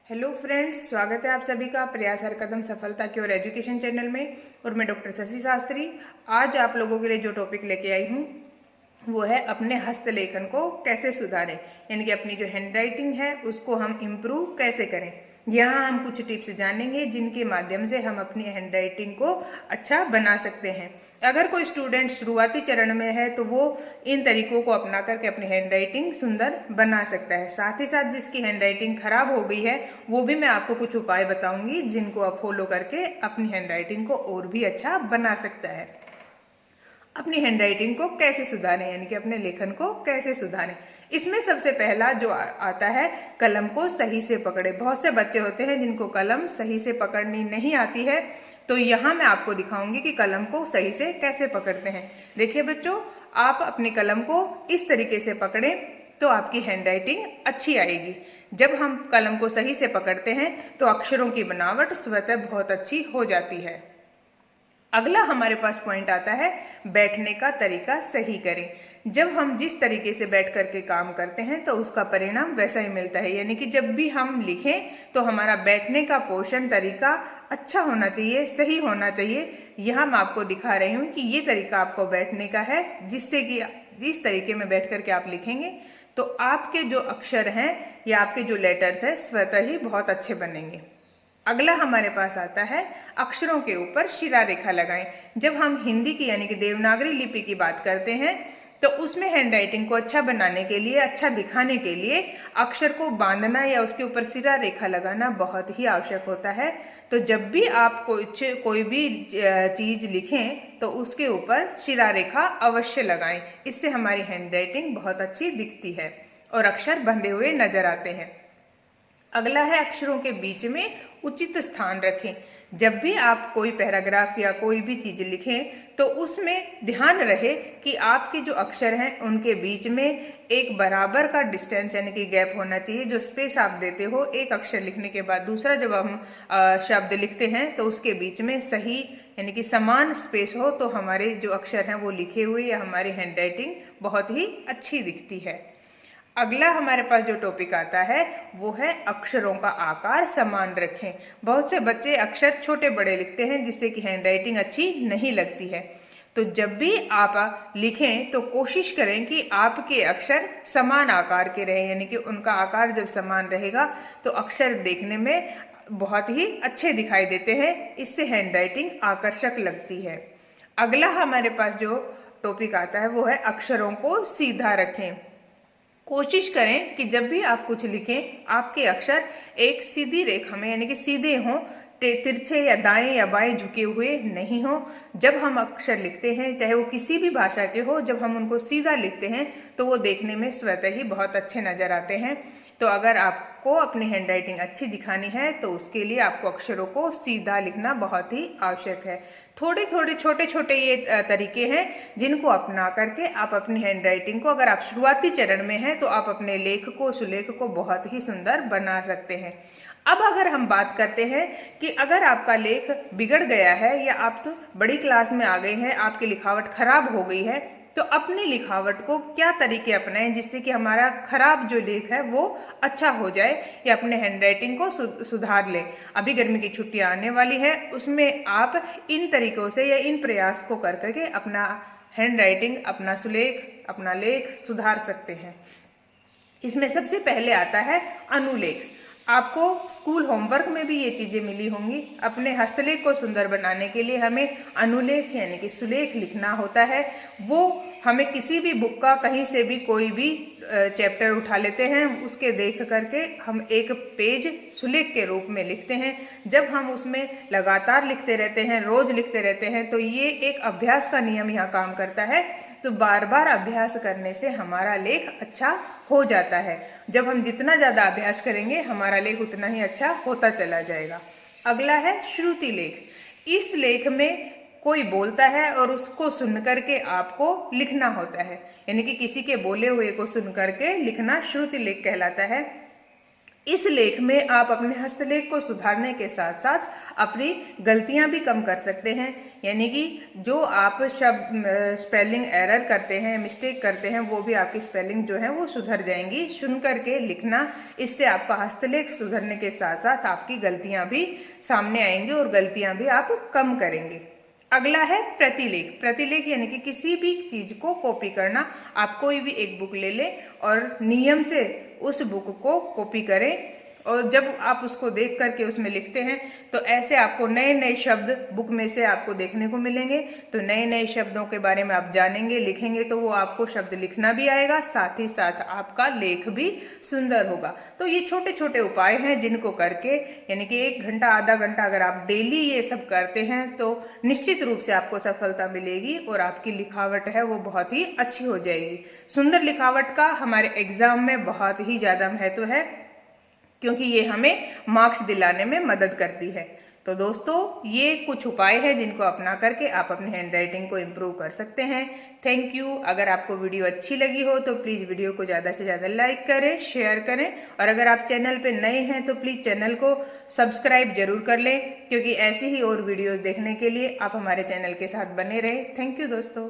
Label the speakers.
Speaker 1: Hello friends, स्वागत है आप सभी का प्रयास हर कदम सफलता की ओर एजुकेशन चैनल में। और मैं डॉक्टर शशि शास्त्री आज आप लोगों के लिए जो टॉपिक लेके आई हूँ वो है अपने हस्तलेखन को कैसे सुधारें, यानी कि अपनी जो हैंडराइटिंग है उसको हम इम्प्रूव कैसे करें। यहाँ हम कुछ टिप्स जानेंगे जिनके माध्यम से हम अपनी हैंडराइटिंग को अच्छा बना सकते हैं। अगर कोई स्टूडेंट शुरुआती चरण में है तो वो इन तरीकों को अपना करके अपनी हैंडराइटिंग सुंदर बना सकता है। साथ ही साथ जिसकी हैंडराइटिंग खराब हो गई है वो भी मैं आपको कुछ उपाय बताऊंगी जिनको आप फॉलो करके अपनी हैंडराइटिंग को और भी अच्छा बना सकता है। अपनी हैंडराइटिंग को कैसे सुधारें, यानी कि अपने लेखन को कैसे सुधारें। इसमें सबसे पहला जो आता है, कलम को सही से पकड़े। बहुत से बच्चे होते हैं जिनको कलम सही से पकड़नी नहीं आती है, तो यहाँ मैं आपको दिखाऊंगी कि कलम को सही से कैसे पकड़ते हैं। देखिए बच्चों, आप अपनी कलम को इस तरीके से पकड़ें तो आपकी हैंडराइटिंग अच्छी आएगी। जब हम कलम को सही से पकड़ते हैं तो अक्षरों की बनावट स्वतः बहुत अच्छी हो जाती है। अगला हमारे पास पॉइंट आता है, बैठने का तरीका सही करें। जब हम जिस तरीके से बैठ करके काम करते हैं तो उसका परिणाम वैसा ही मिलता है, यानी कि जब भी हम लिखें तो हमारा बैठने का पोषण तरीका अच्छा होना चाहिए, सही होना चाहिए। यहाँ मैं आपको दिखा रही हूँ कि ये तरीका आपको बैठने का है, जिससे कि जिस तरीके में बैठ करके आप लिखेंगे तो आपके जो अक्षर हैं या आपके जो लेटर्स हैं स्वतः ही बहुत अच्छे बनेंगे। अगला हमारे पास आता है, अक्षरों के ऊपर शिरा रेखा लगाएं। जब हम हिंदी की यानी कि देवनागरी लिपि की बात करते हैं तो उसमें हैंडराइटिंग को अच्छा बनाने के लिए, अच्छा दिखाने के लिए अक्षर को बांधना या उसके ऊपर शिरा रेखा लगाना बहुत ही आवश्यक होता है। तो जब भी आप कोई भी चीज लिखें तो उसके ऊपर शिरा रेखा अवश्य लगाएं। इससे हमारी हैंडराइटिंग बहुत अच्छी दिखती है और अक्षर बंधे हुए नजर आते हैं। अगला है, अक्षरों के बीच में उचित स्थान रखें। जब भी आप कोई पैराग्राफ या कोई भी चीज लिखें तो उसमें ध्यान रहे कि आपके जो अक्षर हैं उनके बीच में एक बराबर का डिस्टेंस यानी कि गैप होना चाहिए। जो स्पेस आप देते हो एक अक्षर लिखने के बाद दूसरा जब हम शब्द लिखते हैं तो उसके बीच में सही यानी कि समान स्पेस हो तो हमारे जो अक्षर हैं वो लिखे हुए या हमारी हैंडराइटिंग बहुत ही अच्छी दिखती है। अगला हमारे पास जो टॉपिक आता है वो है, अक्षरों का आकार समान रखें। बहुत से बच्चे अक्षर छोटे बड़े लिखते हैं जिससे कि हैंडराइटिंग अच्छी नहीं लगती है। तो जब भी आप लिखें तो कोशिश करें कि आपके अक्षर समान आकार के रहें, यानी कि उनका आकार जब समान रहेगा तो अक्षर देखने में बहुत ही अच्छे दिखाई देते हैं। इससे हैंडराइटिंग आकर्षक लगती है। अगला हमारे पास जो टॉपिक आता है वो है, अक्षरों को सीधा रखें। कोशिश करें कि जब भी आप कुछ लिखें आपके अक्षर एक सीधी रेखा में यानी कि सीधे हों, तिरछे या दाएं या बाएं झुके हुए नहीं हो। जब हम अक्षर लिखते हैं चाहे वो किसी भी भाषा के हो, जब हम उनको सीधा लिखते हैं तो वो देखने में स्वतः ही बहुत अच्छे नजर आते हैं। तो अगर आपको अपनी हैंडराइटिंग अच्छी दिखानी है तो उसके लिए आपको अक्षरों को सीधा लिखना बहुत ही आवश्यक है। थोड़े थोड़े छोटे छोटे ये तरीके हैं जिनको अपना करके आप अपनी हैंडराइटिंग को, अगर आप शुरुआती चरण में हैं तो आप अपने लेख को, सुलेख को बहुत ही सुंदर बना सकते हैं। अब अगर हम बात करते हैं कि अगर आपका लेख बिगड़ गया है या आप तो बड़ी क्लास में आ गए हैं, आपकी लिखावट खराब हो गई है, तो अपनी लिखावट को क्या तरीके अपनाएं जिससे कि हमारा खराब जो लेख है वो अच्छा हो जाए या अपने हैंडराइटिंग को सुधार लें। अभी गर्मी की छुट्टियां आने वाली है, उसमें आप इन तरीकों से या इन प्रयास को कर करके अपना हैंडराइटिंग, अपना सुलेख, अपना लेख सुधार सकते हैं। इसमें सबसे पहले आता है अनुलेख। आपको स्कूल होमवर्क में भी ये चीजें मिली होंगी। अपने हस्तलेख को सुंदर बनाने के लिए हमें अनुलेख यानी कि सुलेख लिखना होता है। वो हमें किसी भी बुक का, कहीं से भी कोई भी चैप्टर उठा लेते हैं, उसके देख करके हम एक पेज सुलेख के रूप में लिखते हैं। जब हम उसमें लगातार लिखते रहते हैं, रोज लिखते रहते हैं, तो ये एक अभ्यास का नियम यहाँ काम करता है। तो बार बार अभ्यास करने से हमारा लेख अच्छा हो जाता है। जब हम जितना ज्यादा अभ्यास करेंगे हमारा लेख उतना ही अच्छा होता चला जाएगा। अगला है श्रुति लेख। इस लेख में कोई बोलता है और उसको सुन करके आपको लिखना होता है, यानी कि किसी के बोले हुए को सुन करके लिखना श्रुति लेख कहलाता है। इस लेख में आप अपने हस्तलेख को सुधारने के साथ साथ अपनी गलतियां भी कम कर सकते हैं। यानी कि जो आप शब्द स्पेलिंग एरर करते हैं, मिस्टेक करते हैं, वो भी आपकी स्पेलिंग जो है वो सुधर जाएंगी। सुन करके लिखना, इससे आपका हस्तलेख सुधरने के साथ साथ आपकी गलतियां भी सामने आएंगी और गलतियां भी आप कम करेंगे। अगला है प्रतिलेख। प्रतिलेख यानी कि किसी भी चीज को कॉपी करना। आप कोई भी एक बुक ले लें और नियम से उस बुक को कॉपी करें, और जब आप उसको देख करके उसमें लिखते हैं तो ऐसे आपको नए नए शब्द बुक में से आपको देखने को मिलेंगे। तो नए नए शब्दों के बारे में आप जानेंगे, लिखेंगे, तो वो आपको शब्द लिखना भी आएगा, साथ ही साथ आपका लेख भी सुंदर होगा। तो ये छोटे छोटे उपाय हैं जिनको करके, यानी कि 1 घंटा आधा घंटा अगर आप डेली ये सब करते हैं तो निश्चित रूप से आपको सफलता मिलेगी और आपकी लिखावट है वो बहुत ही अच्छी हो जाएगी। सुंदर लिखावट का हमारे एग्जाम में बहुत ही ज्यादा महत्व है, क्योंकि ये हमें मार्क्स दिलाने में मदद करती है। तो दोस्तों, ये कुछ उपाय है जिनको अपना करके आप अपनी हैंडराइटिंग को इम्प्रूव कर सकते हैं। Thank you. अगर आपको वीडियो अच्छी लगी हो तो प्लीज वीडियो को ज्यादा से ज्यादा लाइक करें, शेयर करें, और अगर आप चैनल पे नए हैं तो प्लीज चैनल को सब्सक्राइब जरूर कर लें, क्योंकि ऐसी ही और वीडियोस देखने के लिए आप हमारे चैनल के साथ बने रहें। थैंक यू दोस्तों।